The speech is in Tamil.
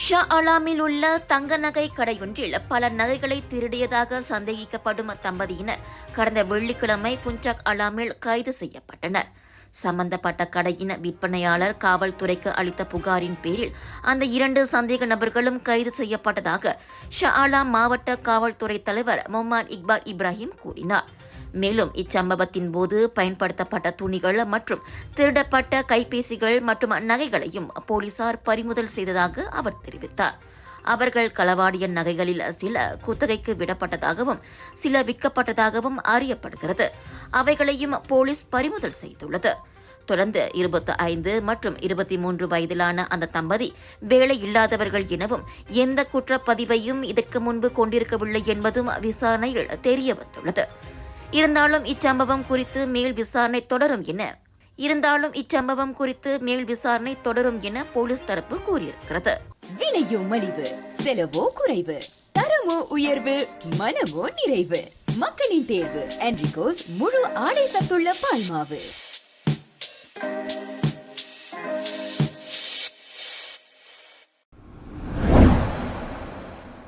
ஷா அலாமில் உள்ள தங்க நகை கடையொன்றில் பல நகைகளை திருடியதாக சந்தேகிக்கப்படும் தம்பதியினர் கடந்த வெள்ளிக்கிழமை புஞ்சாக் அலாமில் கைது செய்யப்பட்டனர். சம்பந்தப்பட்ட கடையின் விற்பனையாளர் காவல்துறைக்கு அளித்த புகாரின் பேரில் அந்த இரண்டு சந்தேக நபர்களும் கைது செய்யப்பட்டதாக ஷா அலாம் மாவட்ட காவல்துறை தலைவர் முகமது இக்பால் இப்ராஹிம் கூறினார். மேலும் இச்சம்பவத்தின் போது பயன்படுத்தப்பட்ட துணிகள் மற்றும் திருடப்பட்ட கைபேசிகள் மற்றும் நகைகளையும் போலீசார் பறிமுதல் செய்ததாக அவர் தெரிவித்தார். அவர்கள் களவாடிய நகைகளில் சில குத்தகைக்கு விடப்பட்டதாகவும் சில விற்கப்பட்டதாகவும் அறியப்படுகிறது. அவைகளையும் போலீஸ் பறிமுதல் செய்துள்ளது. தொடர்ந்து 25 மற்றும் 23 வயதிலான அந்த தம்பதி வேலை இல்லாதவர்கள் எனவும் எந்த குற்றப்பதிவையும் இதற்கு முன்பு கொண்டிருக்கவில்லை என்பதும் விசாரணையில் தெரியவந்துள்ளது. இருந்தாலும் இச்சம்பவம் குறித்து மேல் விசாரணை தொடரும் என போலீஸ் தரப்பு கூறியிருக்கிறது. விலையோ மலிவு, செலவோ குறைவு, தரமோ உயர்வு, மனமோ நிறைவு. மக்களின் தேர்வு என்ரிகோஸ் முழு ஆடை சத்துள்ள பால்மாவு.